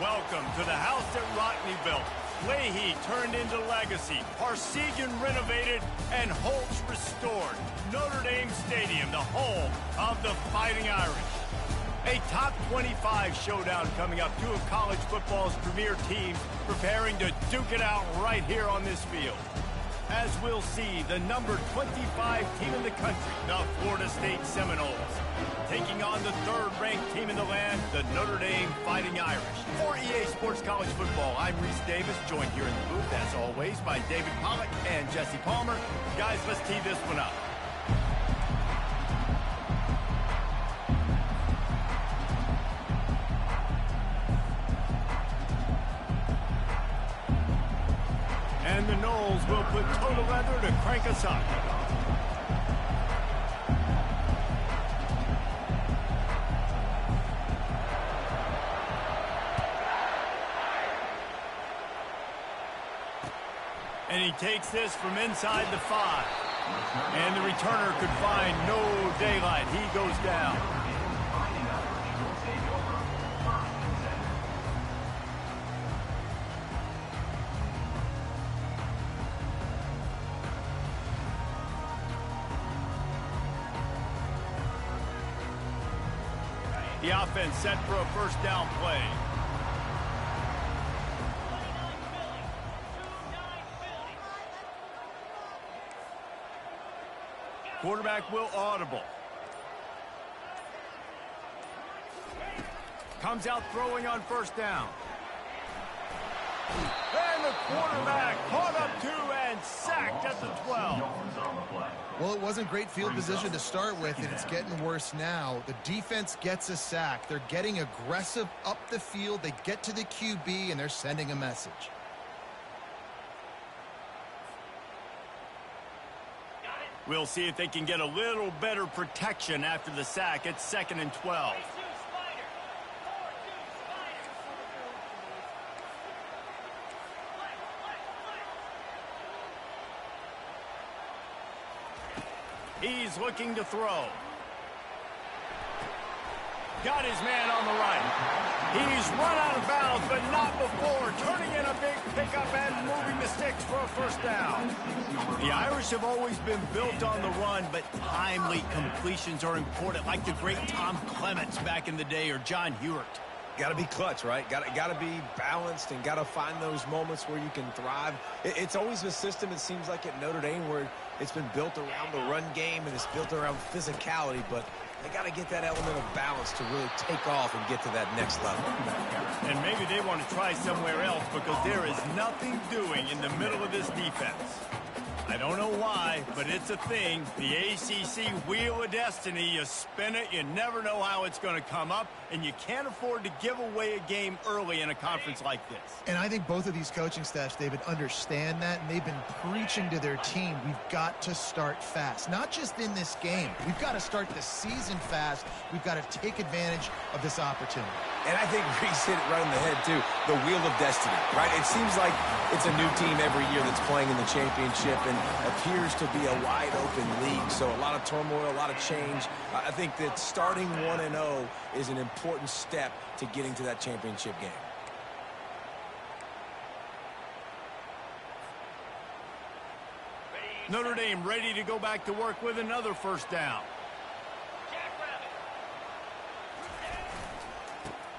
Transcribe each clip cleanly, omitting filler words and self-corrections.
Welcome to the house that Rockney built. Leahy turned into legacy. Parsegian renovated and Holtz restored. Notre Dame Stadium, the home of the Fighting Irish. A top 25 showdown coming up. Two of college football's premier teams preparing to duke it out right here on this field. As we'll see, the number 25 team in the country, the Florida State Seminoles, taking on the third-ranked team in the land, the Notre Dame Fighting Irish. For EA Sports College Football, I'm Reese Davis, joined here in the booth, as always, by David Pollack and Jesse Palmer. Guys, let's tee this one up. And the Noles will put toe to leather to crank us up. And he takes this from inside the 5. And the returner could find no daylight. He goes down. The offense set for a first down play. Quarterback will audible. Comes out throwing on first down. And the quarterback caught up to and sacked at the 12. Well, it wasn't great field position to start with, and it's getting worse now. The defense gets a sack. They're getting aggressive up the field. They get to the QB, and they're sending a message. We'll see if they can get a little better protection after the sack. It's 2nd and 12. He's looking to throw. Got his man on the right. He's run out of bounds, but not before turning in a big pickup and moving the sticks for a first down. The Irish have always been built on the run, but timely completions are important, like the great Tom Clements back in the day or John Hewart. Got to be clutch, right? Got to be balanced and got to find those moments where you can thrive. It's always a system, it seems like, at Notre Dame where it's been built around the run game and it's built around physicality, but they got to get that element of balance to really take off and get to that next level. And maybe they want to try somewhere else because there is nothing doing in the middle of this defense. I don't know why, but it's a thing. The ACC Wheel of Destiny, you spin it, you never know how it's going to come up, and you can't afford to give away a game early in a conference like this. And I think both of these coaching staffs, David, understand that, and they've been preaching to their team, we've got to start fast. Not just in this game. We've got to start the season fast. We've got to take advantage of this opportunity. And I think Reese hit it right on the head, too. The Wheel of Destiny, right? It seems like it's a new team every year that's playing in the championship and appears to be a wide-open league. So a lot of turmoil, a lot of change. I think that starting 1-0 is an important step to getting to that championship game. Notre Dame ready to go back to work with another first down.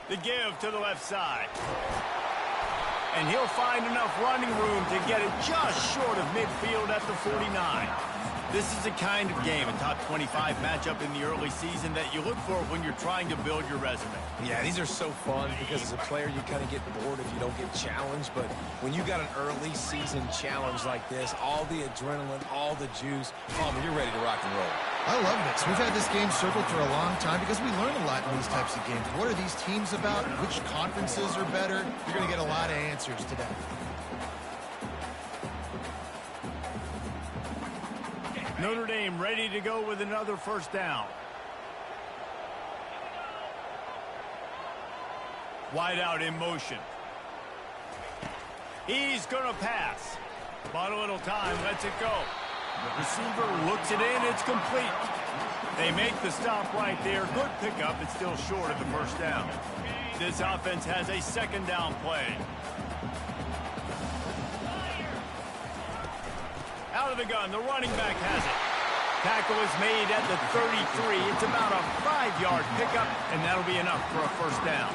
The give to the left side. And he'll find enough running room to get it just short of midfield at the 49. This is the kind of game, a top 25 matchup in the early season that you look for when you're trying to build your resume. Yeah, these are so fun because as a player you kind of get bored if you don't get challenged, but when you got an early season challenge like this, all the adrenaline, all the juice, Palmer, you're ready to rock and roll. I love this. We've had this game circled for a long time because we learn a lot in these types of games. What are these teams about? Which conferences are better? You're going to get a lot of answers today. Notre Dame ready to go with another first down. Wide out in motion. He's going to pass. Bought a little time, lets it go. The receiver looks it in, it's complete. They make the stop right there. Good pickup. It's still short of the first down. This offense has a second down play. Out of the gun, the running back has it. Tackle is made at the 33. It's about a 5-yard pickup, and that'll be enough for a first down.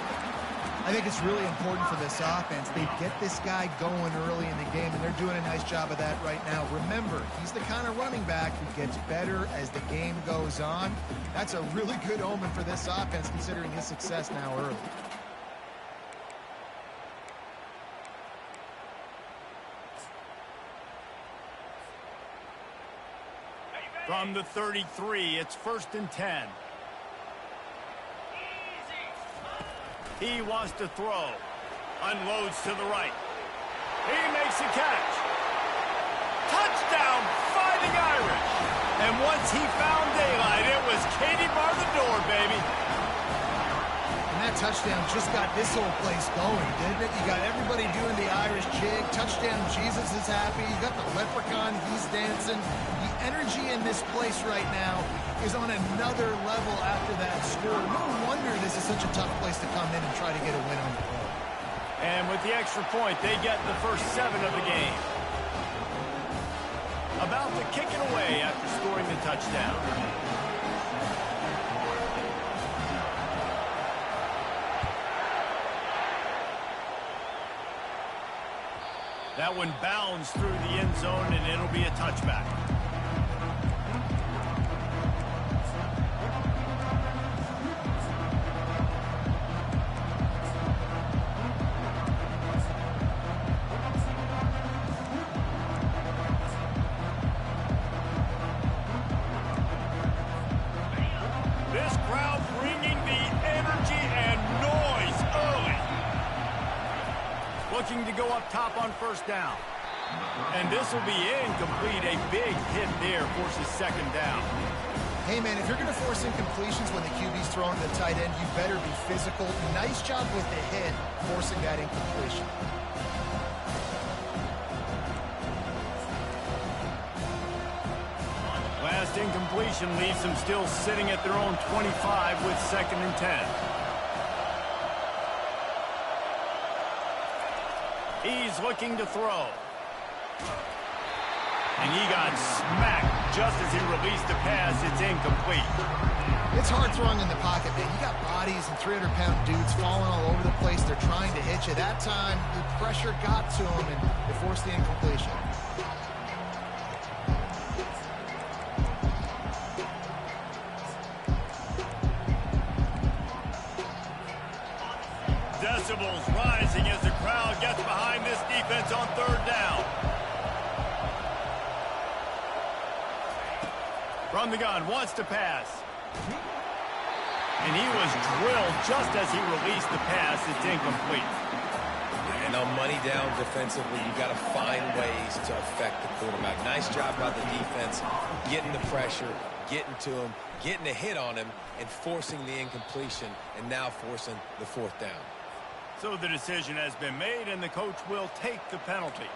I think it's really important for this offense. They get this guy going early in the game, and they're doing a nice job of that right now. Remember, he's the kind of running back who gets better as the game goes on. That's a really good omen for this offense, considering his success now early. From the 33, it's 1st and 10. He wants to throw. Unloads to the right. He makes a catch. Touchdown, Fighting Irish. And once he found daylight, it was Katie bar the door, baby. And that touchdown just got this whole place going, didn't it? You got everybody doing the Irish jig. Touchdown, Jesus is happy. You got the leprechaun, he's dancing. The energy in this place right now is on another level after that score. No wonder this is such a tough place to come in and try to get a win on the road. And with the extra point, they get the first 7 of the game. About to kick it away after scoring the touchdown. That one bounds through the end zone, and it'll be a touchback. This crowd bringing the energy and noise early. Looking to go up top on first down. And this will be incomplete. A big hit there forces second down. Hey, man, if you're going to force incompletions when the QB's throwing to the tight end, you better be physical. Nice job with the hit, forcing that incompletion. Last incompletion leaves them still sitting at their own 25 with 2nd and 10. He's looking to throw. And he got smacked just as he released the pass. It's incomplete. It's hard throwing in the pocket, man. You got bodies and 300-pound dudes falling all over the place. They're trying to hit you. That time, the pressure got to him, and it forced the incompletion. Decibels rising as the crowd gets behind this defense on 3rd down. From the gun, wants to pass. And he was drilled just as he released the pass. It's incomplete. And on money down defensively, you got to find ways to affect the quarterback. Nice job by the defense, getting the pressure, getting to him, getting a hit on him, and forcing the incompletion, and now forcing the 4th down. So the decision has been made, and the coach will take the penalty.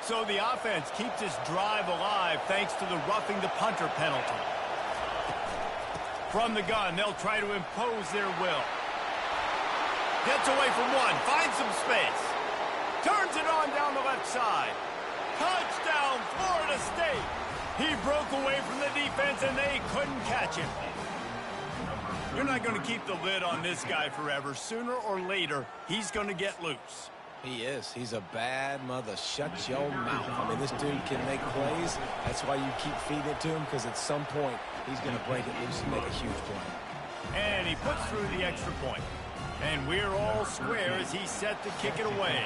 So the offense keeps its drive alive thanks to the roughing the punter penalty. From the gun, they'll try to impose their will. Gets away from one, finds some space. Turns it on down the left side. Touchdown, Florida State. He broke away from the defense, and they couldn't catch him. You're not going to keep the lid on this guy forever. Sooner or later, he's going to get loose. He is. He's a bad mother. Shut your mouth. I mean, this dude can make plays. That's why you keep feeding it to him, because at some point, he's going to break it loose and make a huge play. And he puts through the extra point. And we're all square as he's set to kick it away.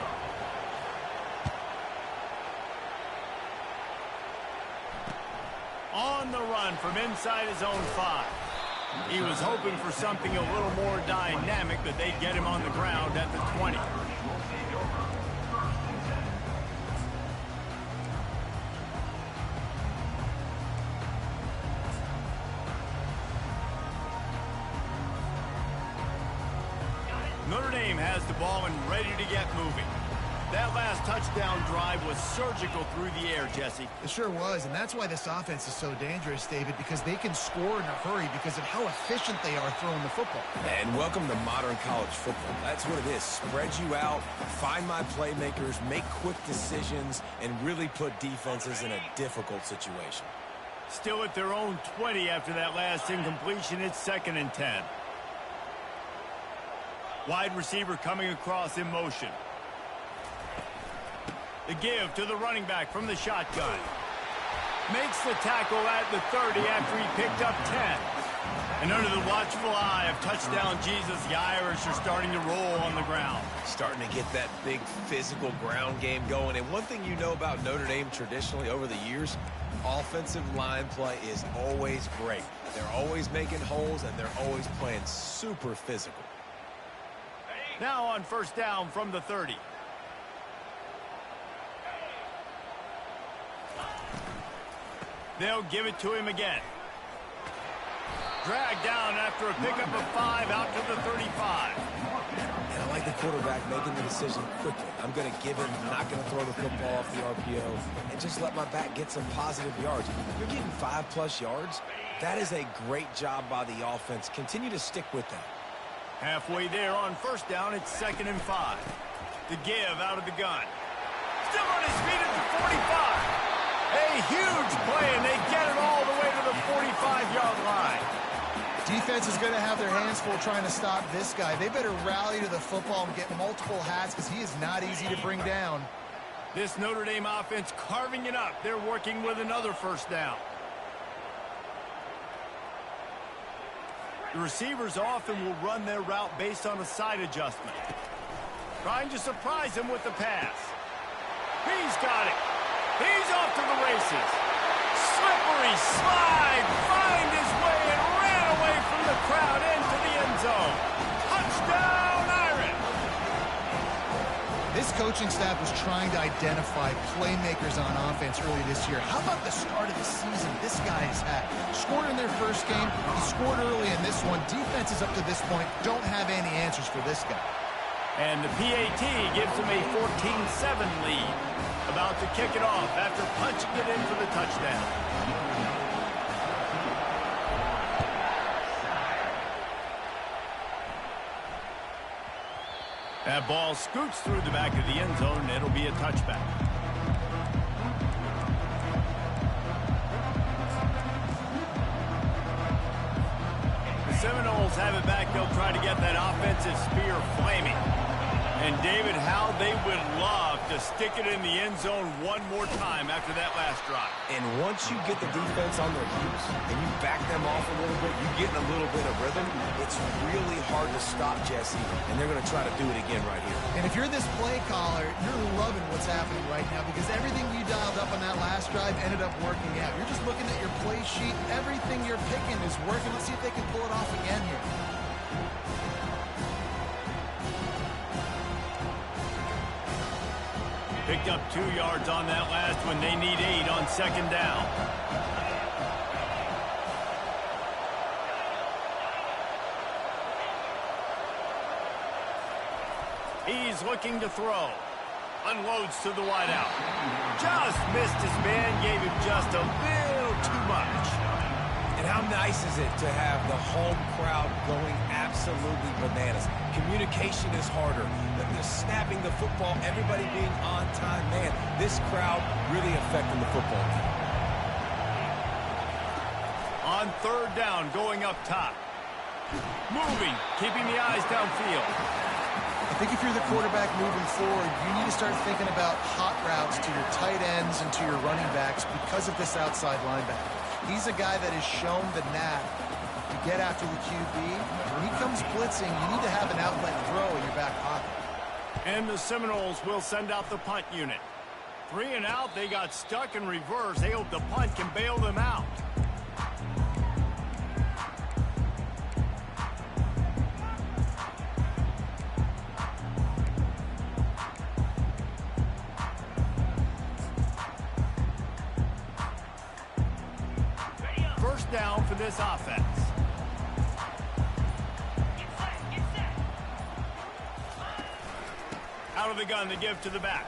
On the run from inside his own 5. He was hoping for something a little more dynamic, but they'd get him on the ground at the 20. Notre Dame has the ball and ready to get moving. That last touchdown drive was surgical through the air, Jesse. It sure was, and that's why this offense is so dangerous, David, because they can score in a hurry because of how efficient they are throwing the football. And welcome to modern college football. That's what it is. Spread you out, find my playmakers, make quick decisions, and really put defenses in a difficult situation. Still at their own 20 after that last incompletion. It's 2nd and 10. Wide receiver coming across in motion. The give to the running back from the shotgun. Makes the tackle at the 30 after he picked up 10. And under the watchful eye of touchdown Jesus, the Irish are starting to roll on the ground. Starting to get that big physical ground game going. And one thing you know about Notre Dame traditionally over the years, offensive line play is always great. They're always making holes, and they're always playing super physical. Now on 1st down from the 30. They'll give it to him again. Dragged down after a pickup of 5 out to the 35. And I like the quarterback making the decision quickly. I'm going to give him, I'm not going to throw the football off the RPO, and just let my back get some positive yards. You're getting 5+ yards. That is a great job by the offense. Continue to stick with that. Halfway there on 1st down, it's 2nd and 5. The give out of the gun. Still on his feet at the 45. A huge play, and they get it all the way to the 45-yard line. Defense is going to have their hands full trying to stop this guy. They better rally to the football and get multiple hats because he is not easy to bring down. This Notre Dame offense carving it up. They're working with another 1st down. The receivers often will run their route based on a side adjustment. Trying to surprise him with the pass. He's got it. He's off to the races. Slippery slide. Find his way and ran away from the crowd into the end zone. Touchdown, Irish. This coaching staff was trying to identify playmakers on offense early this year. How about the start of the season this guy has had? Scored in their first game. He scored early in this one. Defenses up to this point don't have any answers for this guy. And the PAT gives him a 14-7 lead. About to kick it off after punching it in for the touchdown. That ball scoots through the back of the end zone, and it'll be a touchback. The Seminoles have it back. They'll try to get that offensive spear flaming. And, David, how they would love to stick it in the end zone one more time after that last drive. And once you get the defense on their heels and you back them off a little bit, you get in a little bit of rhythm, it's really hard to stop, Jesse, and they're going to try to do it again right here. And if you're this play caller, you're loving what's happening right now because everything you dialed up on that last drive ended up working out. You're just looking at your play sheet. Everything you're picking is working. Let's see if they can pull it off again here. Picked up 2 yards on that last one. They need 8 on 2nd down. He's looking to throw. Unloads to the wideout. Just missed his man. Gave him just a little too much. And how nice is it to have the home crowd going absolutely bananas? Communication is harder. The snapping the football, everybody being on time. Man, this crowd really affecting the football game. On 3rd down, going up top. Moving, keeping the eyes downfield. I think if you're the quarterback moving forward, you need to start thinking about hot routes to your tight ends and to your running backs because of this outside linebacker. He's a guy that has shown the knack to get after the QB. When he comes blitzing, you need to have an outlet throw in your back pocket. And the Seminoles will send out the punt unit. 3 and out, they got stuck in reverse. They hope the punt can bail them out. First down for this offense. Out of the gun to give to the back.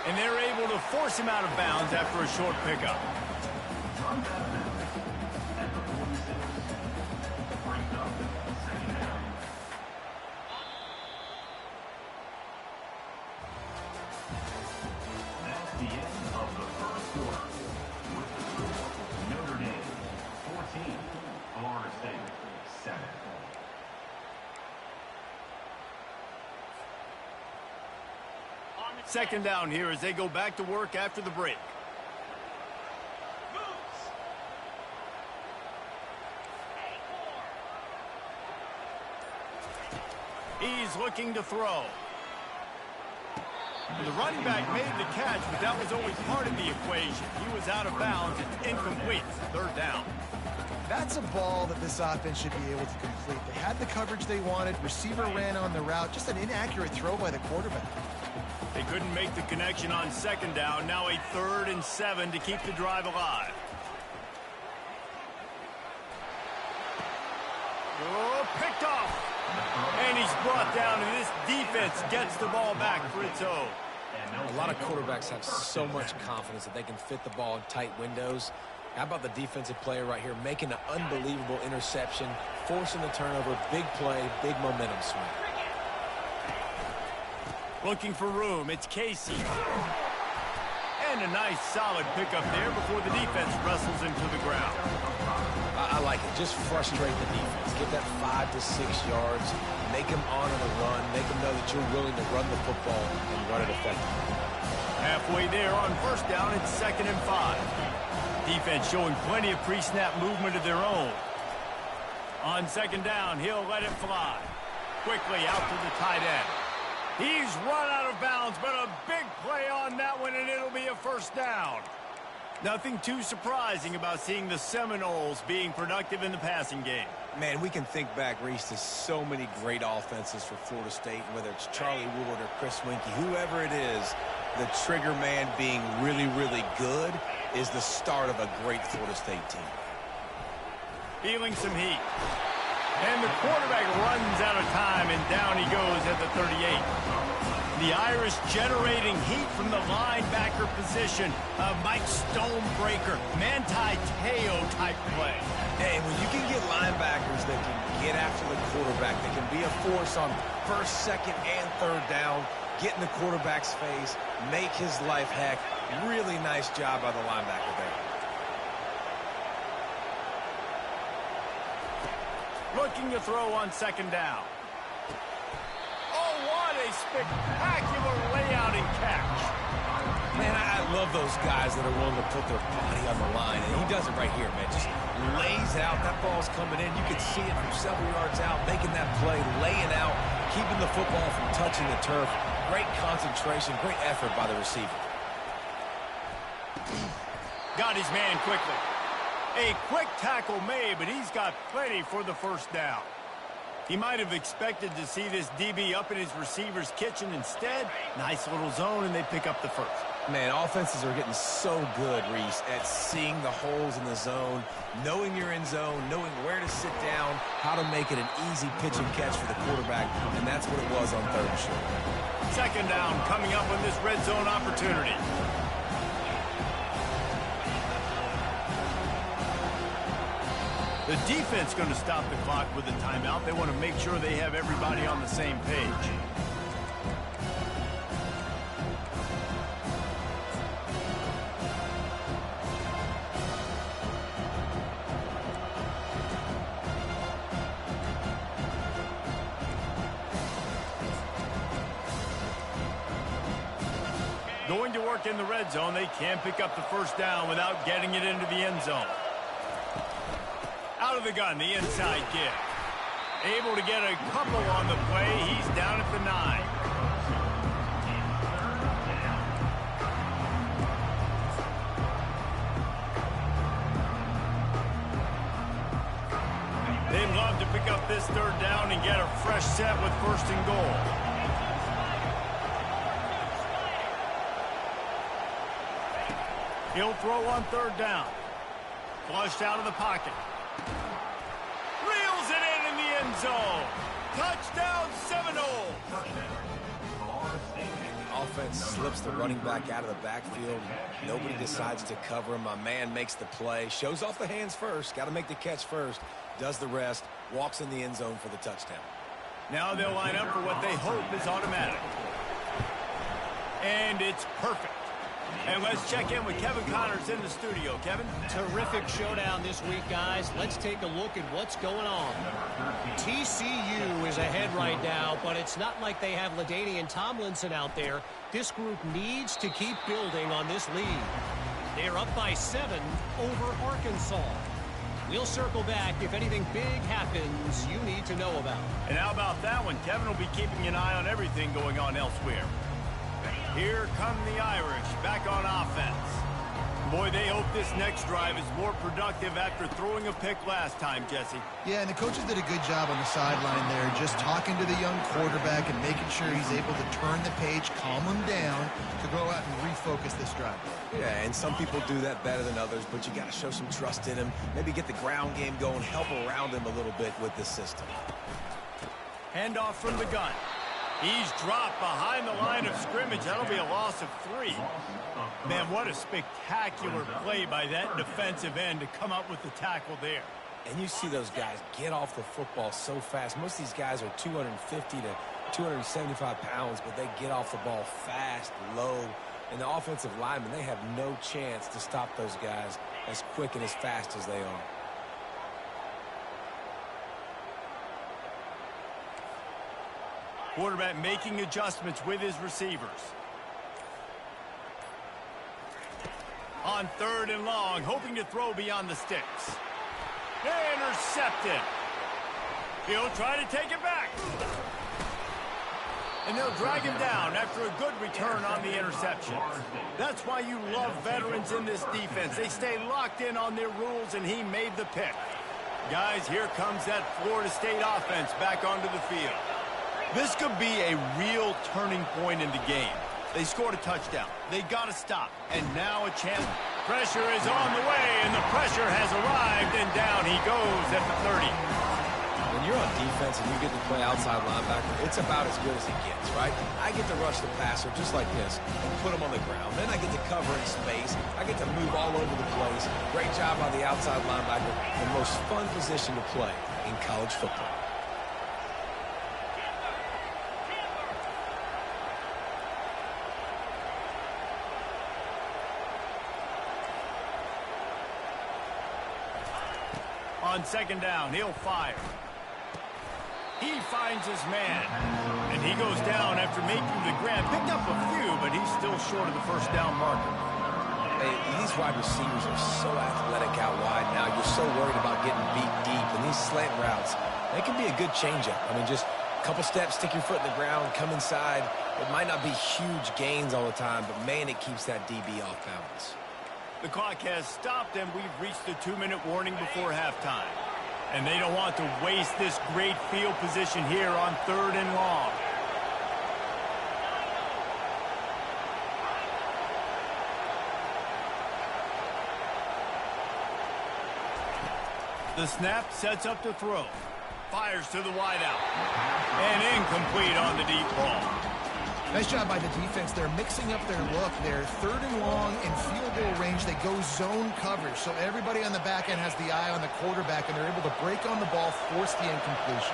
And they're able to force him out of bounds after a short pickup. That's the end of the first quarter. With the score, Notre Dame 14, Florida State 7. Second down here as they go back to work after the break. He's looking to throw. The running back made the catch, but that was only part of the equation. He was out of bounds. It's incomplete. Third down. That's a ball that this offense should be able to complete. They had the coverage they wanted. Receiver ran on the route. Just an inaccurate throw by the quarterback. They couldn't make the connection on second down. Now a 3rd and 7 to keep the drive alive. Oh, picked off. And he's brought down, and this defense gets the ball back for its own. A lot of quarterbacks have so much confidence that they can fit the ball in tight windows. How about the defensive player right here making an unbelievable interception, forcing the turnover, big play, big momentum swing. Looking for room, it's Casey. And a nice solid pickup there before the defense wrestles him to the ground. I like it. Just frustrate the defense. Get that 5 to 6 yards. Make them honor the run. Make them know that you're willing to run the football and run it effectively. Halfway there on first down, it's 2nd and 5. Defense showing plenty of pre-snap movement of their own. On second down, he'll let it fly. Quickly out to the tight end. He's run out of bounds, but a big play on that one, and it'll be a first down. Nothing too surprising about seeing the Seminoles being productive in the passing game. Man, we can think back, Reese, to so many great offenses for Florida State, whether it's Charlie Ward or Chris Winkie, whoever it is, the trigger man being really, really good is the start of a great Florida State team. Feeling some heat. And the quarterback runs out of time, and down he goes at the 38. The Irish generating heat from the linebacker position. A Mike Stonebreaker, Manti Te'o type play. Hey, when you can get linebackers that can get after the quarterback, that can be a force on 1st, 2nd, and 3rd down, get in the quarterback's face, make his life heck. Really nice job by the linebacker there. Looking to throw on second down. Oh, what a spectacular layout and catch. Man, I love those guys that are willing to put their body on the line, and he does it right here, man. Just lays out. That ball's coming in. You can see it from several yards out, making that play, laying out, keeping the football from touching the turf. Great concentration, great effort by the receiver. Got his man quickly. A quick tackle made, but he's got plenty for the first down. He might have expected to see this DB up in his receiver's kitchen. Instead, nice little zone, and they pick up the first. Man, offenses are getting so good, Reese, at seeing the holes in the zone, knowing you're in zone, knowing where to sit down, how to make it an easy pitch and catch for the quarterback, and that's what it was on 3rd and short. Second down coming up on this red zone opportunity. The defense going to stop the clock with a timeout. They want to make sure they have everybody on the same page. Going to work in the red zone. They can't pick up the first down without getting it into the end zone. Out of the gun, the inside give. Able to get a couple on the play. He's down at the 9. They'd love to pick up this 3rd down and get a fresh set with 1st and goal. He'll throw on 3rd down. Flushed out of the pocket. Reels it in the end zone. Touchdown Seminole! Offense slips the running back out of the backfield. Nobody decides to cover him. My man makes the play. Shows off the hands first. Got to make the catch first. Does the rest. Walks in the end zone for the touchdown. Now they'll line up for what they hope is automatic. And it's perfect. And let's check in with Kevin Connors in the studio. Kevin? Terrific showdown this week, guys. Let's take a look at what's going on. TCU is ahead right now, but it's not like they have LaDainian Tomlinson out there. This group needs to keep building on this lead. They're up by 7 over Arkansas. We'll circle back if anything big happens you need to know about. And how about that one? Kevin will be keeping an eye on everything going on elsewhere. Here come the Irish back on offense. Boy, they hope this next drive is more productive after throwing a pick last time, Jesse. Yeah, and the coaches did a good job on the sideline there, just talking to the young quarterback and making sure he's able to turn the page, calm him down to go out and refocus this drive. Yeah, and some people do that better than others, but you got to show some trust in him. Maybe get the ground game going, help around him a little bit with this system. Handoff from the gun. He's dropped behind the line of scrimmage. That'll be a loss of 3. Man, what a spectacular play by that defensive end to come up with the tackle there. And you see those guys get off the football so fast. Most of these guys are 250 to 275 pounds, but they get off the ball fast, low. And the offensive linemen, they have no chance to stop those guys as quick and as fast as they are. Quarterback making adjustments with his receivers. On 3rd and long, hoping to throw beyond the sticks. Intercepted. He'll try to take it back. And they'll drag him down after a good return on the interception. That's why you love veterans in this defense. They stay locked in on their rules, and he made the pick. Guys, here comes that Florida State offense back onto the field. This could be a real turning point in the game. They scored a touchdown. They got to stop. And now a chance. Pressure is on the way, and the pressure has arrived, and down he goes at the 30. When you're on defense and you get to play outside linebacker, it's about as good as it gets, right? I get to rush the passer just like this and put him on the ground. Then I get to cover in space. I get to move all over the place. Great job by the outside linebacker. The most fun position to play in college football. On 2nd down, he'll fire. He finds his man. And he goes down after making the grab. Picked up a few, but he's still short of the 1st down marker. Hey, these wide receivers are so athletic out wide now. You're so worried about getting beat deep. And these slant routes, they can be a good changeup. I mean, just a couple steps, stick your foot in the ground, come inside. It might not be huge gains all the time, but, man, it keeps that DB off balance. The clock has stopped, and we've reached the 2-minute warning before halftime. And they don't want to waste this great field position here on 3rd and long. The snap sets up to throw. Fires to the wideout. And incomplete on the deep ball. Nice job by the defense. They're mixing up their look. They're 3rd and long in field goal range. They go zone coverage. So everybody on the back end has the eye on the quarterback, and they're able to break on the ball, force the incompletion.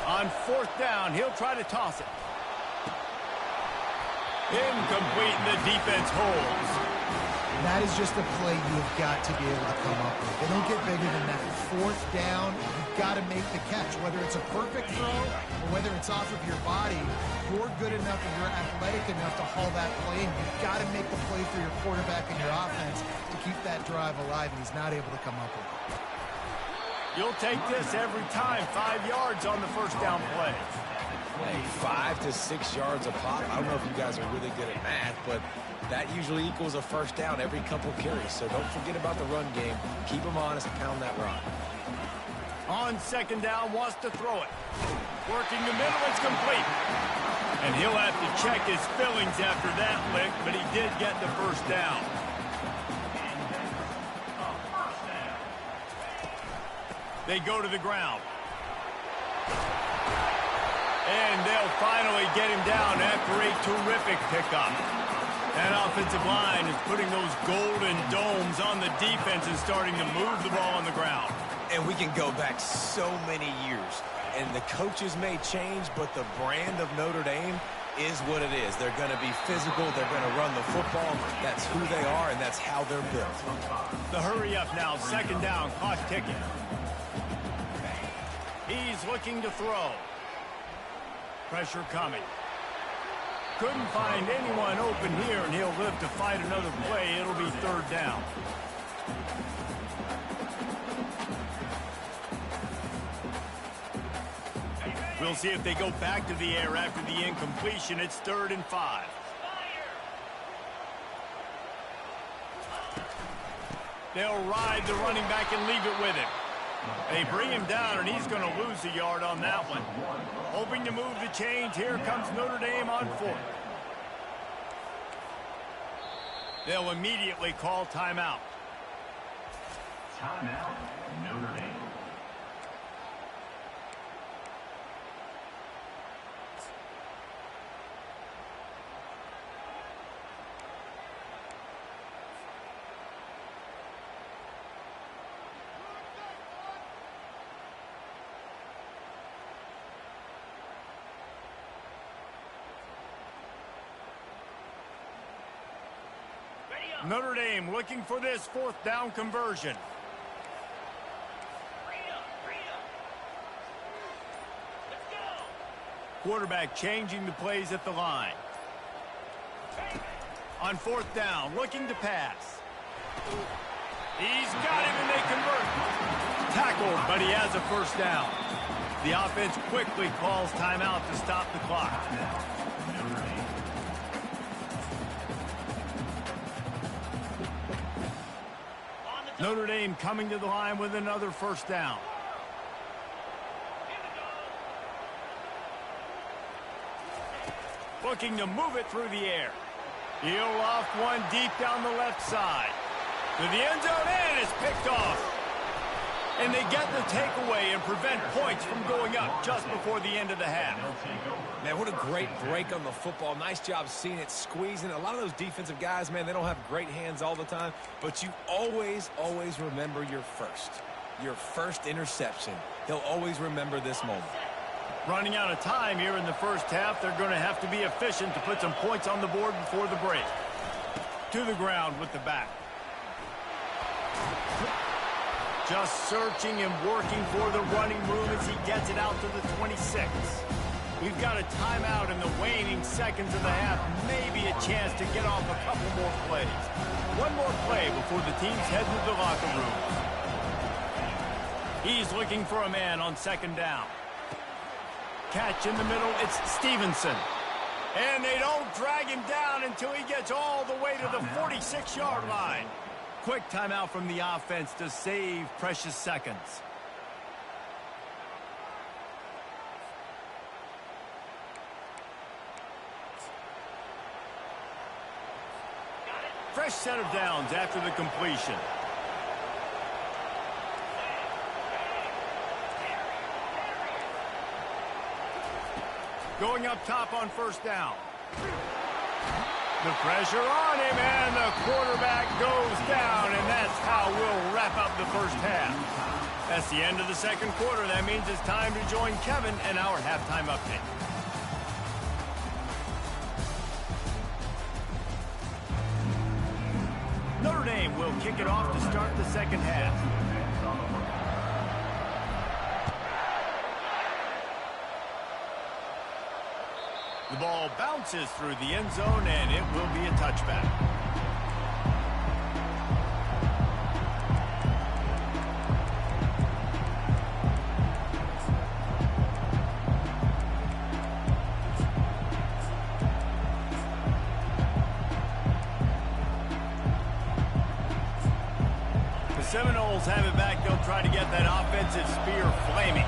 On 4th down, he'll try to toss it. Incomplete, and the defense holds. That is just a play you've got to be able to come up with. They don't get bigger than that. 4th down, you've got to make the catch. Whether it's a perfect throw or whether it's off of your body, you're good enough and you're athletic enough to haul that play in. You've got to make the play for your quarterback and your offense to keep that drive alive, and he's not able to come up with it. You'll take this every time. 5 yards on the 1st down play. Hey, 5 to 6 yards a pop. I don't know if you guys are really good at math, but that usually equals a 1st down every couple carries. So don't forget about the run game. Keep them honest and pound that rock. On 2nd down, wants to throw it. Working the middle, it's complete. And he'll have to check his fillings after that lick, but he did get the 1st down. They go to the ground. And they'll finally get him down after a terrific pickup. That offensive line is putting those golden domes on the defense and starting to move the ball on the ground. And we can go back so many years. And the coaches may change, but the brand of Notre Dame is what it is. They're going to be physical. They're going to run the football. That's who they are, and that's how they're built. The hurry up now. Second down. Clock ticking. He's looking to throw. Pressure coming. Couldn't find anyone open here, and he'll live to fight another play. It'll be third down. We'll see if they go back to the air after the incompletion. It's 3rd and 5. They'll ride the running back and leave it with him. They bring him down, and he's going to lose a yard on that one. Hoping to move the chains. Here comes Notre Dame on 4th. They'll immediately call timeout. Timeout, Notre Dame. Notre Dame looking for this 4th down conversion. Quarterback changing the plays at the line. On 4th down, looking to pass. He's got him, and they convert. Tackled, but he has a 1st down. The offense quickly calls timeout to stop the clock. Notre Dame coming to the line with another 1st down. Looking to move it through the air. He'll off one deep down the left side. To the end zone, and it's picked off. And they get the takeaway and prevent points from going up just before the end of the half. Man, what a great break on the football. Nice job seeing it, squeezing. A lot of those defensive guys, man, they don't have great hands all the time, but you always, always remember your first interception. He'll always remember this moment. Running out of time here in the first half. They're going to have to be efficient to put some points on the board before the break. To the ground with the back. Just searching and working for the running room as he gets it out to the 26. We've got a timeout in the waning seconds of the half. Maybe a chance to get off a couple more plays. One more play before the teams head to the locker room. He's looking for a man on 2nd down. Catch in the middle, it's Stevenson. And they don't drag him down until he gets all the way to the 46-yard line. Quick timeout from the offense to save precious seconds. Fresh set of downs after the completion. Going up top on 1st down. The pressure on him, and the quarterback goes down, and that's how we'll wrap up the first half. That's the end of the 2nd quarter. That means it's time to join Kevin and our halftime update. Notre Dame will kick it off to start the 2nd half. The ball bounces through the end zone, and it will be a touchback. The Seminoles have it back. They'll try to get that offensive spear flaming.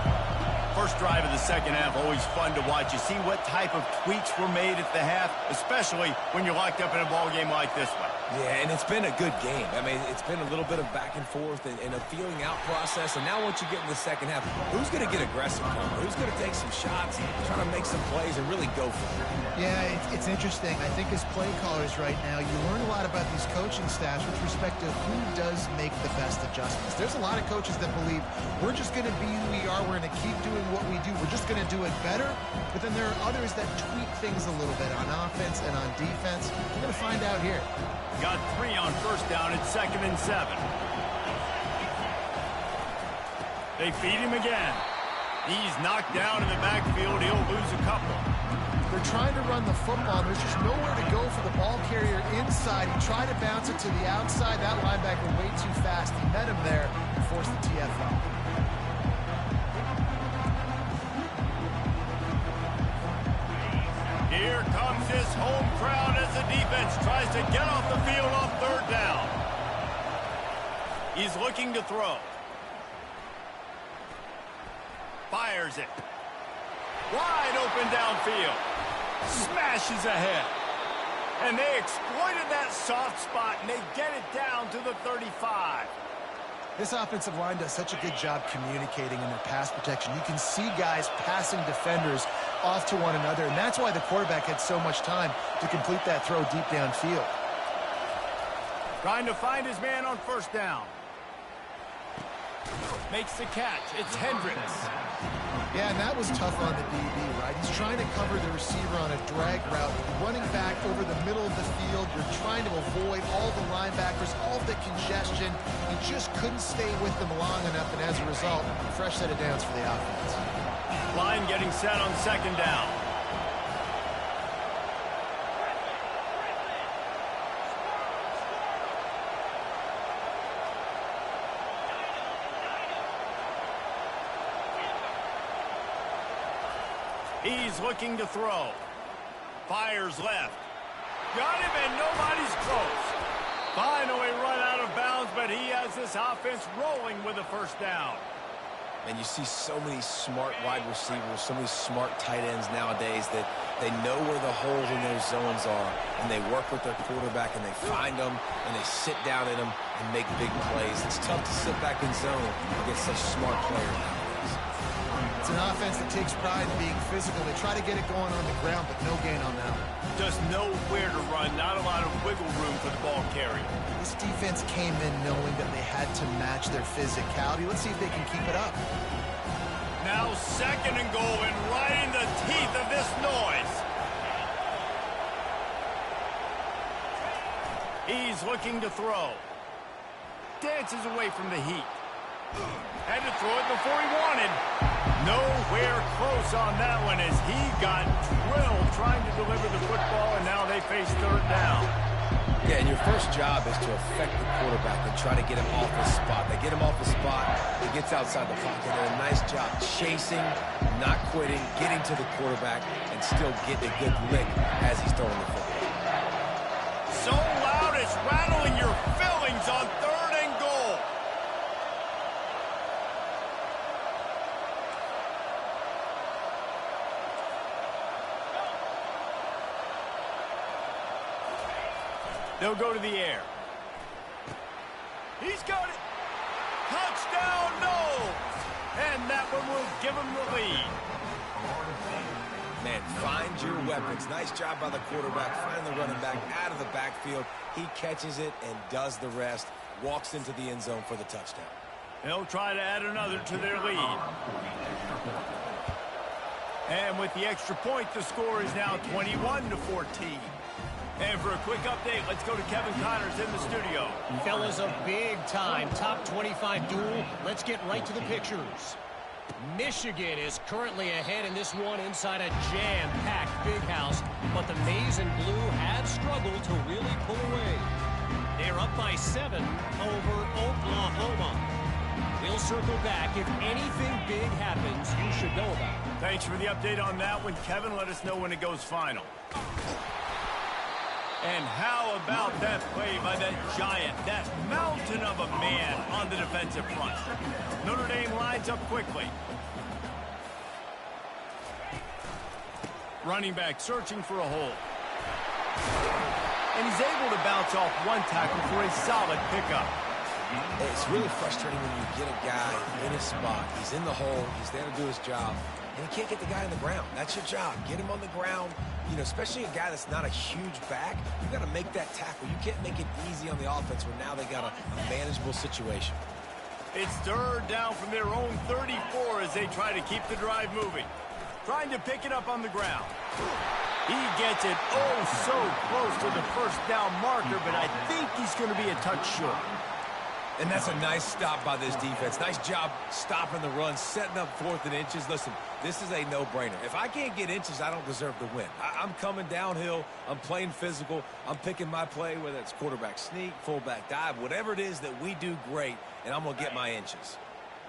First drive of the 2nd half, always fun to watch. You see what type of tweaks were made at the half, especially when you're locked up in a ball game like this one. Yeah, and it's been a good game. I mean, it's been a little bit of back and forth and a feeling out process. And now once you get in the second half, who's going to get aggressive, Comer? Who's going to take some shots, try to make some plays, and really go for it? Yeah, it's interesting. I think as play callers right now, you learn a lot about these coaching staffs with respect to who does make the best adjustments. There's a lot of coaches that believe we're just going to be who we are. We're going to keep doing what we do. We're just going to do it better. But then there are others that tweak things a little bit on offense and on defense. We're going to find out here. Got 3 on first down at 2nd and 7. They feed him again. He's knocked down in the backfield. He'll lose a couple. They're trying to run the football. There's just nowhere to go for the ball carrier inside. He tried to bounce it to the outside. That linebacker way too fast. He met him there and forced the TFL. Here comes this home crowd as the defense tries to get off the field on 3rd down. He's looking to throw. Fires it. Wide open downfield. Smashes ahead. And they exploited that soft spot, and they get it down to the 35. This offensive line does such a good job communicating in their pass protection. You can see guys passing defenders off to one another, and that's why the quarterback had so much time to complete that throw deep downfield. Trying to find his man on 1st down. Makes the catch. It's Hendricks. Yeah, and that was tough on the DB, right? He's trying to cover the receiver on a drag route, running back over the middle of the field. You're trying to avoid all the linebackers, all the congestion. He just couldn't stay with them long enough, and as a result, fresh set of downs for the offense. Line getting set on 2nd down. He's looking to throw. Fires left. Got him, and nobody's close. Finally run out of bounds, but he has this offense rolling with a 1st down. And you see so many smart wide receivers, so many smart tight ends nowadays that they know where the holes in their zones are, and they work with their quarterback, and they find them, and they sit down in them and make big plays. It's tough to sit back in zone against such smart players nowadays. It's an offense that takes pride in being physical. They try to get it going on the ground, but no gain on that one. Just nowhere to run, not a lot of wiggle room for the ball carrier. This defense came in knowing that they had to match their physicality. Let's see if they can keep it up. Now 2nd and goal, and right in the teeth of this noise. He's looking to throw. Dances away from the heat. Had to throw it before he wanted. Nowhere close on that one as he got drilled trying to deliver the football, and now they face 3rd down. Yeah, and your first job is to affect the quarterback and try to get him off his spot. They get him off the spot, he gets outside the pocket, and a nice job chasing, not quitting, getting to the quarterback, and still getting a good lick as he's throwing the football. So loud it's rattling your fillings on 3rd and goal. They'll go to the air. He's got it. Touchdown, no! And that one will give him the lead. Man, find your weapons. Nice job by the quarterback, finding the running back out of the backfield. He catches it and does the rest. Walks into the end zone for the touchdown. They'll try to add another to their lead. And with the extra point, the score is now 21-14. And for a quick update, let's go to Kevin Connors in the studio. Fellas, a big-time top 25 duel. Let's get right to the pictures. Michigan is currently ahead in this one inside a jam-packed big house, but the maize and blue have struggled to really pull away. They're up by 7 over Oklahoma. We'll circle back. If anything big happens, you should know about it. Thanks for the update on that one, Kevin. Let us know when it goes final. And how about that play by that giant, that mountain of a man on the defensive front? Notre Dame lines up quickly. Running back searching for a hole. and he's able to bounce off one tackle for a solid pickup. It's really frustrating when you get a guy in his spot. He's in the hole. He's there to do his job. And he can't get the guy on the ground. That's your job. Get him on the ground. You know, especially a guy that's not a huge back. You got to make that tackle. You can't make it easy on the offense when now they got a manageable situation. It's third down from their own 34 as they try to keep the drive moving. Trying to pick it up on the ground. He gets it oh so close to the first down marker, but I think he's going to be a touch short. And that's a nice stop by this defense. Nice job stopping the run, setting up 4th and inches. Listen, this is a no-brainer. If I can't get inches, I don't deserve to win. I'm coming downhill. I'm playing physical. I'm picking my play, whether it's quarterback sneak, fullback dive, whatever it is that we do great, and I'm going to get my inches.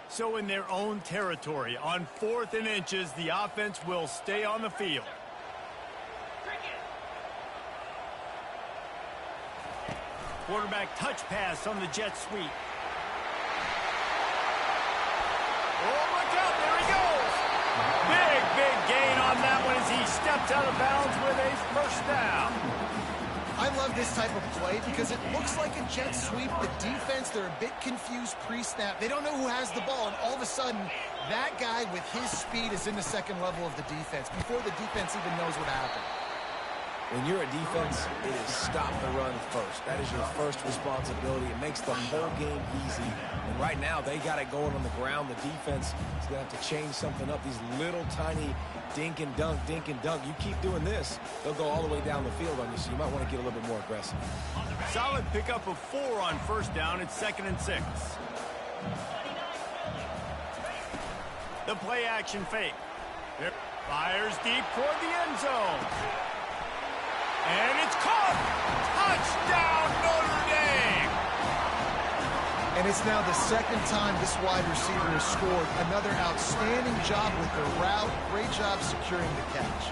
So in their own territory, on 4th and inches, the offense will stay on the field. Quarterback touch pass on the jet sweep. Oh, look out, there he goes. Big gain on that one as he steps out of bounds with a first down. I love this type of play because it looks like a jet sweep. The defense, they're a bit confused pre-snap. They don't know who has the ball, and all of a sudden, that guy with his speed is in the second level of the defense before the defense even knows what happened. When you're a defense, it is stop the run first. That is your first responsibility. It makes the whole game easy. And right now, they got it going on the ground. The defense is going to have to change something up. These little tiny dink and dunk. You keep doing this, they'll go all the way down the field on you, so you might want to get a little bit more aggressive. Solid pickup of 4 on first down. It's 2nd and 6. The play action fake. Fires deep toward the end zone. And it's caught! Touchdown, Notre Dame! And it's now the second time this wide receiver has scored. Another outstanding job with the route. Great job securing the catch.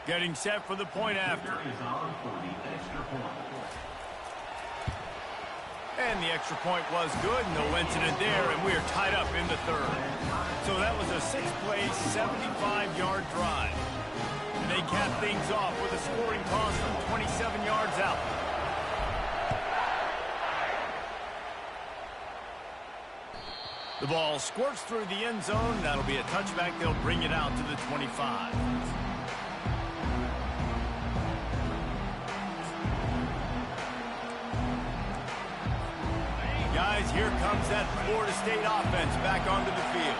Getting set for the point after. And the extra point was good. No incident there, and we are tied up in the 3rd. So that was a 6-play, 75-yard drive. And they cap things off with a scoring toss from 27 yards out. The ball squirts through the end zone. That'll be a touchback. They'll bring it out to the 25. Guys, here comes that Florida State offense back onto the field.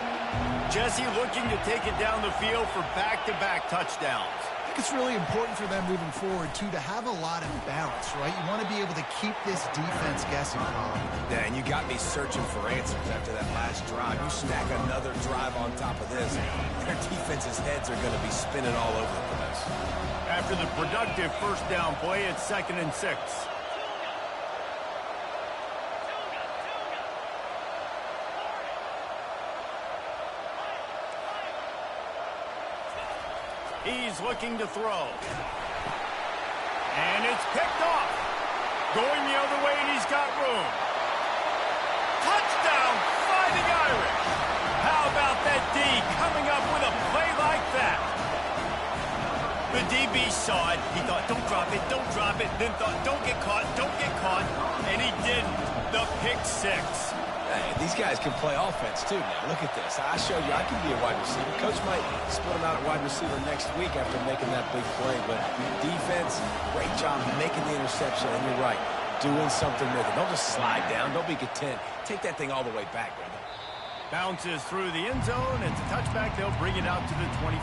Jesse looking to take it down the field for back-to-back touchdowns. I think it's really important for them moving forward, too, to have a lot of balance, right? You want to be able to keep this defense guessing, Colin. Yeah, and you got me searching for answers after that last drive. You stack another drive on top of this, their defense's heads are going to be spinning all over the place. After the productive first down play, it's 2nd and 6. He's looking to throw. And it's picked off. Going the other way, and he's got room. Touchdown, Fighting Irish. How about that D coming up with a play like that? The DB saw it. He thought, don't drop it, then thought, don't get caught, and he didn't. The pick 6. Hey, these guys can play offense, too, now. Look at this. I showed you I can be a wide receiver. Coach might split him out at wide receiver next week after making that big play. But defense, great job making the interception. And you're right, doing something with it. Don't just slide down. Don't be content. Take that thing all the way back, brother. Bounces through the end zone. It's a touchback. They'll bring it out to the 25.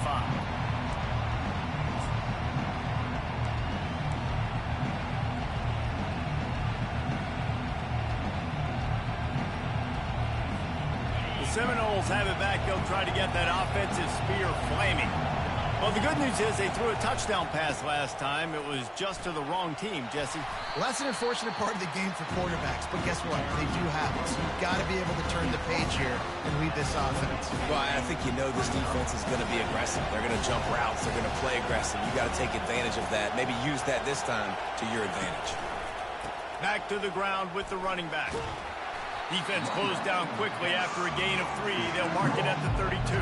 Seminoles have it back. They'll try to get that offensive spear flaming. Well, the good news is they threw a touchdown pass last time. It was just to the wrong team, Jesse. Well, that's an unfortunate part of the game for quarterbacks, but guess what? They do have it, so you've got to be able to turn the page here and lead this offense. Well, I think you know this defense is going to be aggressive. They're going to jump routes. They're going to play aggressive. You got to take advantage of that. Maybe use that this time to your advantage. Back to the ground with the running back. Defense closed down quickly after a gain of 3. They'll mark it at the 32.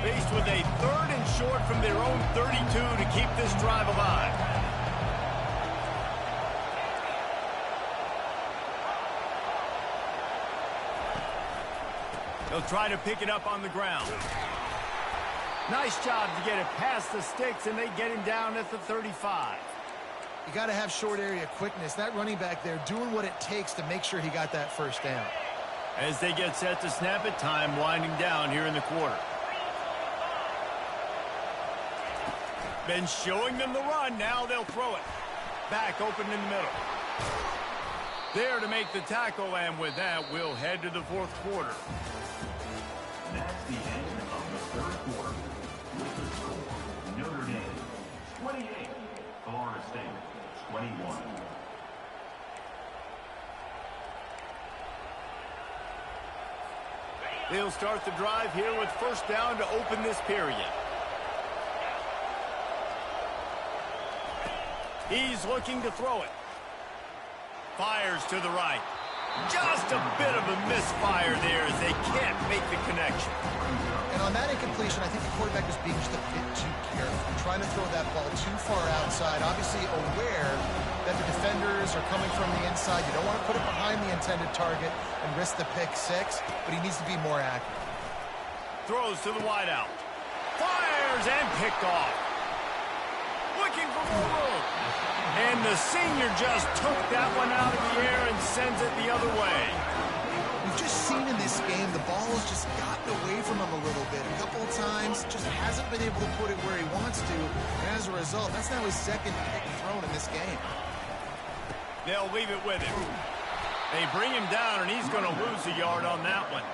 Faced with a 3rd and short from their own 32 to keep this drive alive. They'll try to pick it up on the ground. Nice job to get it past the sticks, and they get him down at the 35. You got to have short area quickness. That running back there doing what it takes to make sure he got that first down. As they get set to snap it, time winding down here in the quarter. Been showing them the run. Now they'll throw it. Back open in the middle. There to make the tackle, and with that, we'll head to the 4th quarter. That's the end of the 3rd quarter. With the score, Notre Dame 28, Florida State 21. They'll start the drive here with first down to open this period. He's looking to throw it. Fires to the right. Just a bit of a misfire there as they can't make the connection. And on that incompletion, I think the quarterback was being just a bit too careful, trying to throw that ball too far outside, obviously aware that the defenders are coming from the inside. You don't want to put it behind the intended target and risk the pick 6, but he needs to be more accurate. Throws to the wideout. Fires and picked off. Looking for more room. And the senior just took that one out of the air and sends it the other way. We've just seen in this game the ball has just gotten away from him a little bit. A couple of times, just hasn't been able to put it where he wants to. And as a result, that's now his 2nd pick thrown in this game. They'll leave it with him. They bring him down, and he's going to lose a yard on that one.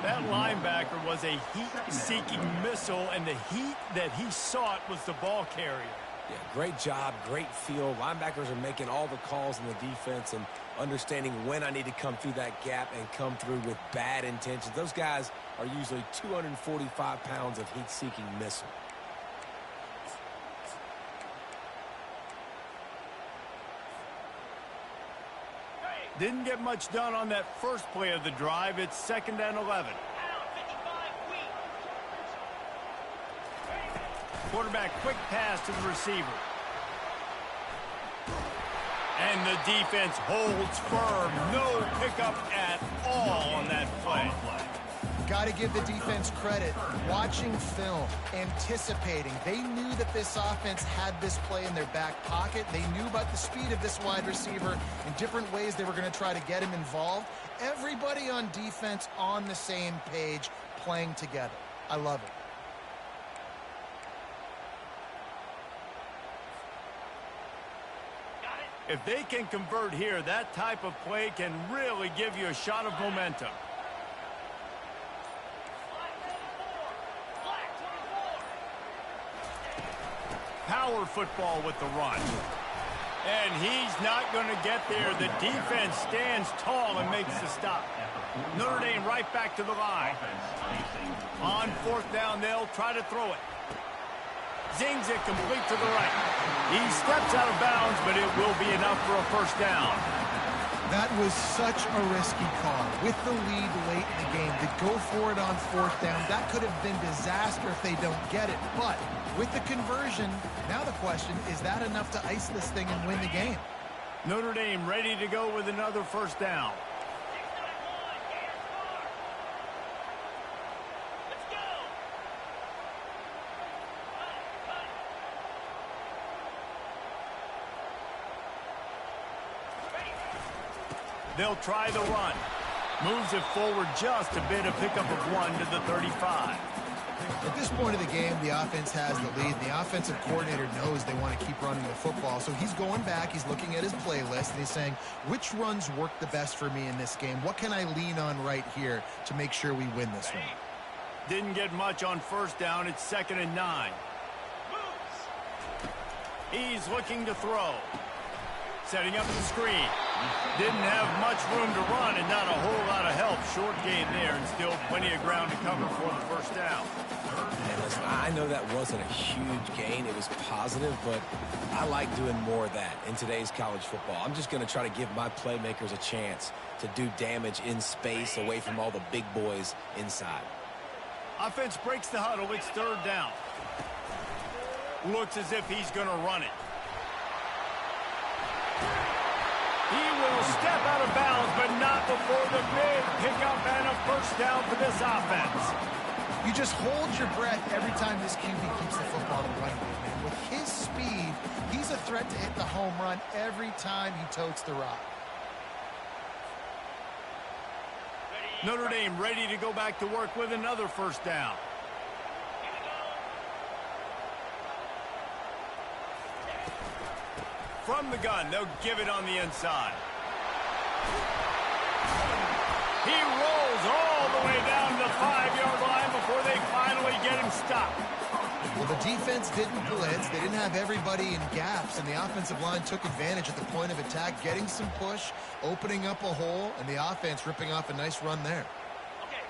That linebacker was a heat-seeking missile, and the heat that he sought was the ball carrier. Yeah, great job, great feel. Linebackers are making all the calls in the defense and understanding when I need to come through that gap and come through with bad intentions. Those guys are usually 245 pounds of heat-seeking missile. Didn't get much done on that first play of the drive. It's 2nd and 11. Quarterback quick pass to the receiver. And the defense holds firm. No pickup at all on that play. Got to give the defense credit. Watching film, anticipating. They knew that this offense had this play in their back pocket. They knew about the speed of this wide receiver in different ways they were going to try to get him involved. Everybody on defense on the same page, playing together. I love it. If they can convert here, that type of play can really give you a shot of momentum. Power football with the run. And he's not going to get there. The defense stands tall and makes the stop. Notre Dame right back to the line. On 4th down, they'll try to throw it. Zings it complete to the right. He steps out of bounds, but it will be enough for a first down. That was such a risky call. With the lead late in the game, to go for it on 4th down, that could have been disaster if they don't get it. But with the conversion, now the question, is that enough to ice this thing and win the game? Notre Dame ready to go with another first down. They'll try the run. Moves it forward just a bit, a pickup of 1 to the 35. At this point of the game, the offense has the lead. The offensive coordinator knows they want to keep running the football. So he's going back, he's looking at his playlist, and he's saying, which runs work the best for me in this game? What can I lean on right here to make sure we win this one? Didn't get much on first down. It's 2nd and 9. He's looking to throw. Setting up the screen. Didn't have much room to run and not a whole lot of help. Short gain there and still plenty of ground to cover for the first down. And listen, I know that wasn't a huge gain. It was positive, but I like doing more of that in today's college football. I'm just going to try to give my playmakers a chance to do damage in space away from all the big boys inside. Offense breaks the huddle. It's 3rd down. Looks as if he's going to run it. He will step out of bounds, but not before the big pickup and a first down for this offense. You just hold your breath every time this QB keeps the football in the running game, man. With his speed, he's a threat to hit the home run every time he totes the rock. Notre Dame ready to go back to work with another first down. From the gun, they'll give it on the inside. He rolls all the way down the 5-yard line before they finally get him stopped. Well, the defense didn't blitz. They didn't have everybody in gaps, and the offensive line took advantage at the point of attack, getting some push, opening up a hole, and the offense ripping off a nice run there.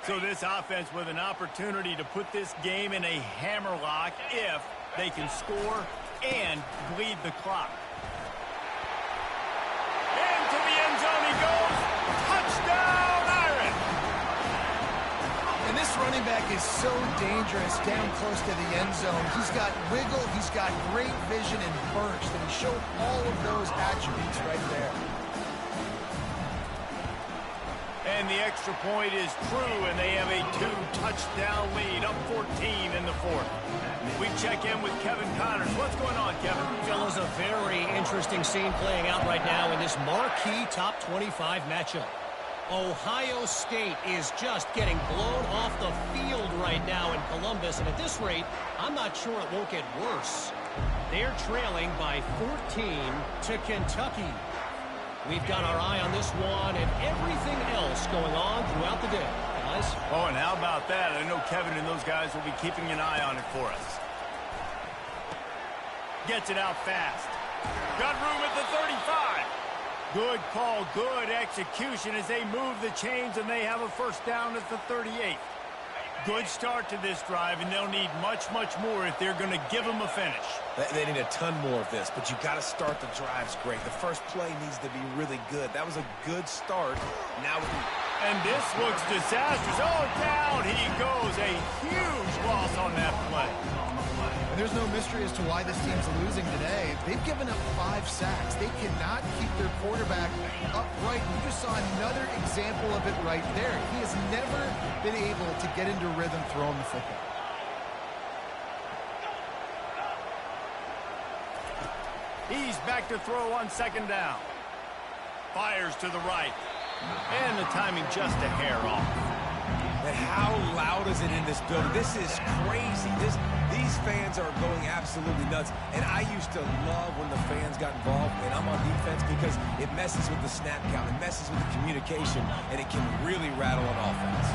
So this offense with an opportunity to put this game in a hammerlock if they can score and bleed the clock. Into the end zone he goes. Touchdown, Iron! And this running back is so dangerous down close to the end zone. He's got wiggle, he's got great vision and burst, and he showed all of those attributes right there. And the extra point is true, and they have a 2-touchdown lead, up 14 in the 4th. We check in with Kevin Connors. What's going on, Kevin? Fellas, a very interesting scene playing out right now in this marquee top 25 matchup. Ohio State is just getting blown off the field right now in Columbus, and at this rate, I'm not sure it won't get worse. They're trailing by 14 to Kentucky. We've got our eye on this one and everything else going on throughout the day, guys. Oh, and how about that? I know Kevin and those guys will be keeping an eye on it for us. Gets it out fast. Got room at the 35. Good call, good execution as they move the chains, and they have a first down at the 38. Good start to this drive, and they'll need much, much more if they're going to give them a finish. They need a ton more of this, but you got to start the drives great. The first play needs to be really good. That was a good start. Now, and this looks disastrous. Oh, down he goes. A huge loss on that play. And there's no mystery as to why this team's losing today. They've given up 5 sacks. They cannot keep their quarterback upright. You just saw another example of it right there. He has never been able to get into rhythm throwing the football. He's back to throw on 2nd down. Fires to the right. And the timing just a hair off. And how loud is it in this building? This is crazy. These fans are going absolutely nuts. And I used to love when the fans got involved when I'm on defense because it messes with the snap count. It messes with the communication, and it can really rattle an offense.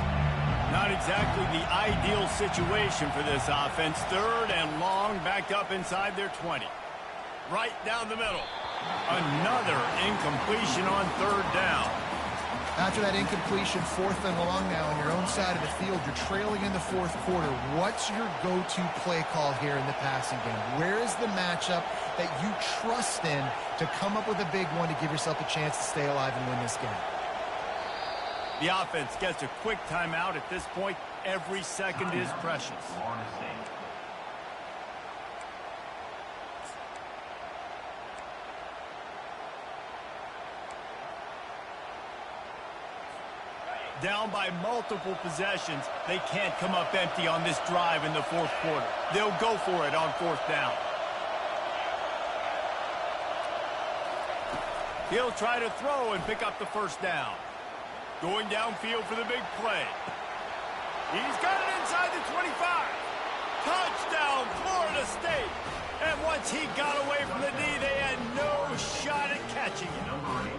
Not exactly the ideal situation for this offense. 3rd and long, backed up inside their 20. Right down the middle. Another incompletion on 3rd down. After that incompletion, 4th and long now on your own side of the field, you're trailing in the 4th quarter. What's your go-to play call here in the passing game? Where is the matchup that you trust in to come up with a big one to give yourself a chance to stay alive and win this game? The offense gets a quick timeout. At this point, every second is precious. Down by multiple possessions, they can't come up empty on this drive in the 4th quarter. They'll go for it on 4th down. He'll try to throw and pick up the first down. Going downfield for the big play. He's got it inside the 25. Touchdown, Florida State. And once he got away from the knee, they had no shot at catching him. Number 8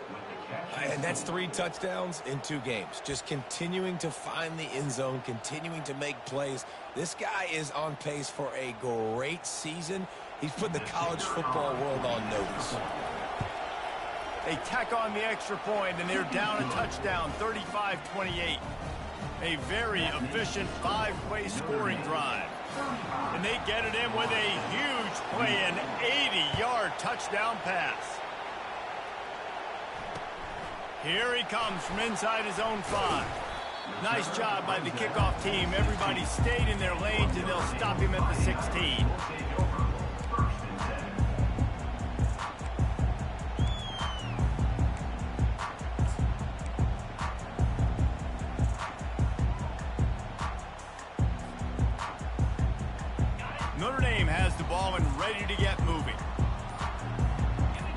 with the catch. And that's 3 touchdowns in 2 games. Just continuing to find the end zone, continuing to make plays. This guy is on pace for a great season. He's put the college football world on notice. They tack on the extra point, and they're down a touchdown, 35-28. A very efficient 5-play scoring drive. And they get it in with a huge play, an 80-yard touchdown pass. Here he comes from inside his own 5. Nice job by the kickoff team. Everybody stayed in their lanes, and they'll stop him at the 16. Notre Dame has the ball and ready to get moving.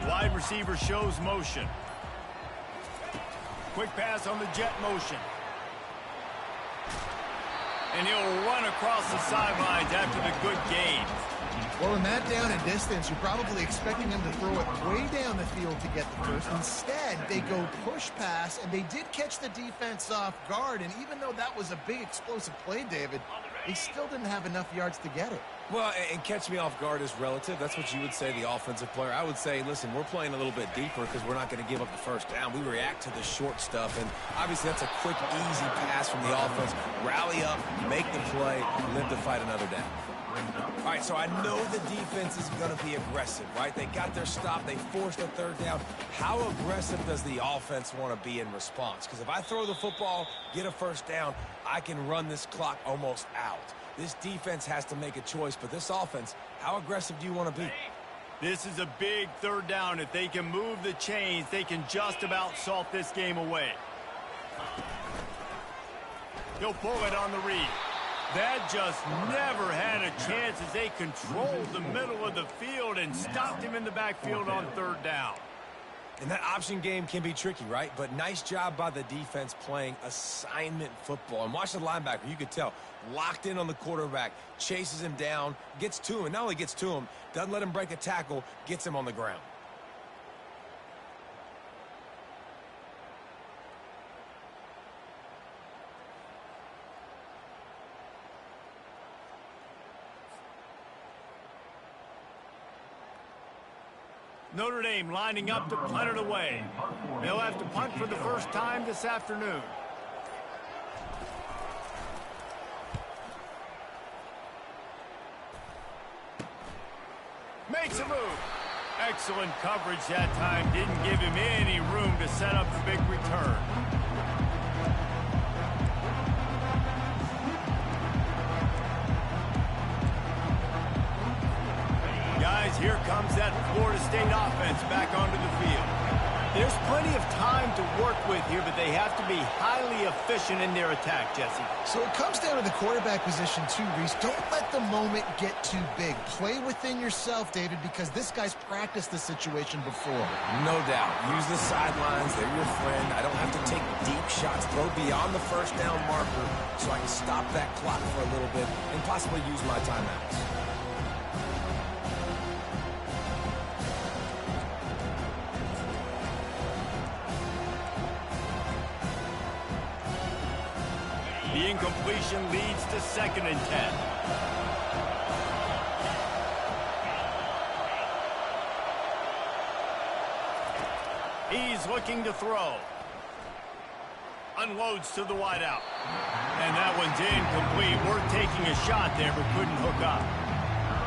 Wide receiver shows motion. Quick pass on the jet motion. And he'll run across the sidelines after the good gain. Well, in that down and distance, you're probably expecting him to throw it way down the field to get the first. Instead, they go push pass, and they did catch the defense off guard. And even though that was a big explosive play, David, they still didn't have enough yards to get it. Well, and catch me off guard is relative. That's what you would say, the offensive player. I would say, listen, we're playing a little bit deeper because we're not going to give up the first down. We react to the short stuff, and obviously that's a quick, easy pass from the offense. Rally up, make the play, live to fight another down. All right, so I know the defense is going to be aggressive, right? They got their stop. They forced a third down. How aggressive does the offense want to be in response? Because if I throw the football, get a first down, I can run this clock almost out. This defense has to make a choice, but this offense, how aggressive do you want to be? This is a big third down. If they can move the chains, they can just about salt this game away. He'll pull it on the read. That just never had a chance as they controlled the middle of the field and stopped him in the backfield on third down. And that option game can be tricky, right? But nice job by the defense playing assignment football. And watch the linebacker. You could tell. Locked in on the quarterback. Chases him down. Gets to him. And not only gets to him, doesn't let him break a tackle. Gets him on the ground. Notre Dame lining up to punt it away. They'll have to punt for the first time this afternoon. Makes a move. Excellent coverage that time. Didn't give him any room to set up the big return. Guys, here comes that Florida State offense back onto the field. There's plenty of time to work with here, but they have to be highly efficient in their attack, Jesse. So it comes down to the quarterback position too, Reese. Don't let the moment get too big. Play within yourself, David, because this guy's practiced the situation before. No doubt. Use the sidelines. They're your friend. I don't have to take deep shots. Throw beyond the first down marker so I can stop that clock for a little bit and possibly use my timeouts. The incompletion leads to 2nd and 10. He's looking to throw. Unloads to the wideout. And that one's incomplete. We're taking a shot there, but couldn't hook up.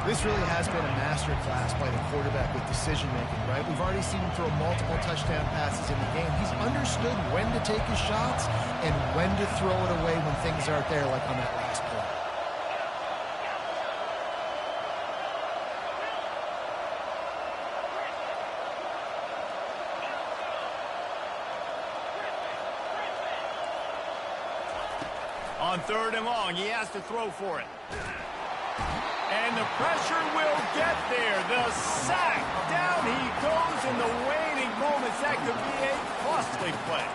This really has been a master class by the quarterback with decision-making, right? We've already seen him throw multiple touchdown passes in the game. He's understood when to take his shots and when to throw it away when things aren't there, like on that last play. On 3rd and long, he has to throw for it. And the pressure will get there. The sack. Down he goes in the waning moments. That could be a costly play.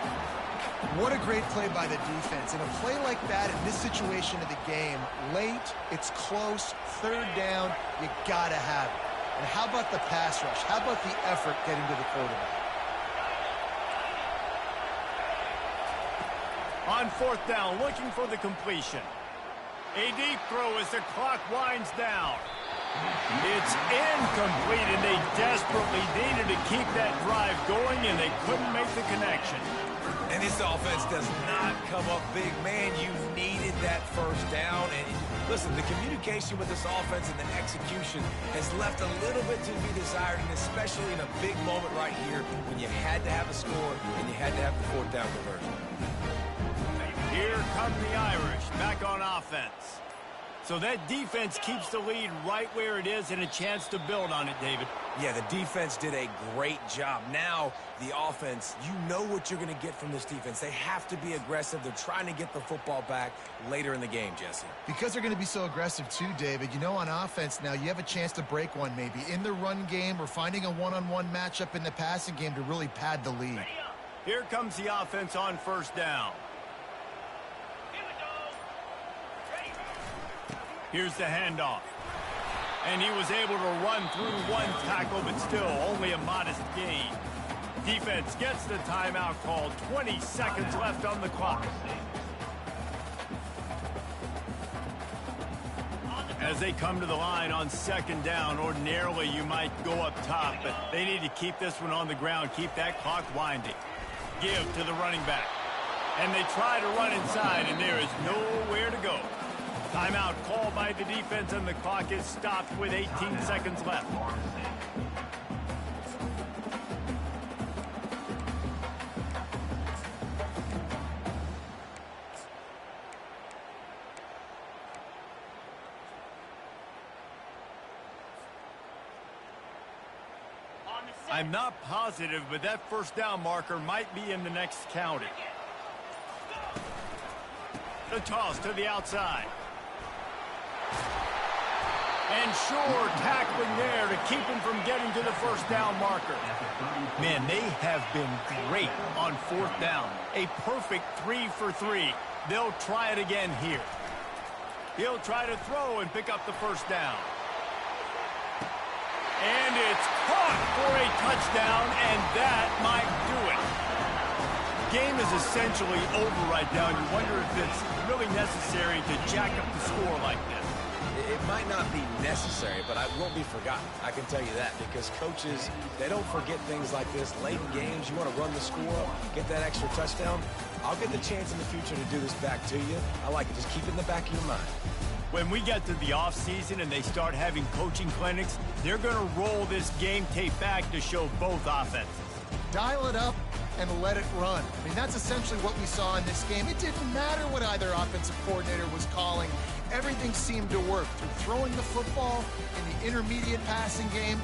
What a great play by the defense. And a play like that in this situation of the game, late, it's close, third down, you got to have it. And how about the pass rush? How about the effort getting to the quarterback? On fourth down, looking for the completion. A deep throw as the clock winds down. It's incomplete, and they desperately needed to keep that drive going, and they couldn't make the connection. And this offense does not come up big. Man, you needed that first down. And listen, the communication with this offense and the execution has left a little bit to be desired, and especially in a big moment right here when you had to have a score and you had to have the fourth down conversion. Here come the Irish back on offense. So that defense keeps the lead right where it is and a chance to build on it, David. Yeah, the defense did a great job. Now, the offense, you know what you're going to get from this defense. They have to be aggressive. They're trying to get the football back later in the game, Jesse. Because they're going to be so aggressive too, David, you know, on offense now, you have a chance to break one maybe in the run game or finding a one-on-one matchup in the passing game to really pad the lead. Here comes the offense on first down. Here's the handoff. And he was able to run through one tackle, but still only a modest gain. Defense gets the timeout called. 20 seconds left on the clock. As they come to the line on second down, ordinarily you might go up top, but they need to keep this one on the ground, keep that clock winding. Give to the running back. And they try to run inside, and there is nowhere to go. Timeout called by the defense, and the clock is stopped with 18 seconds left. I'm not positive, but that first down marker might be in the next counting. The toss to the outside. And sure, tackling there to keep him from getting to the first down marker. Man, they have been great on fourth down. A perfect 3 for 3. They'll try it again here. He'll try to throw and pick up the first down. And it's caught for a touchdown, and that might do it. Game is essentially over right now. You wonder if it's really necessary to jack up the score like this. It might not be necessary, but it won't be forgotten. I can tell you that, because coaches, they don't forget things like this. Late in games, you want to run the score, get that extra touchdown. I'll get the chance in the future to do this back to you. I like it. Just keep it in the back of your mind. When we get to the offseason and they start having coaching clinics, they're going to roll this game tape back to show both offenses. Dial it up and let it run. I mean, that's essentially what we saw in this game. It didn't matter what either offensive coordinator was calling. Everything seemed to work through throwing the football in the intermediate passing game.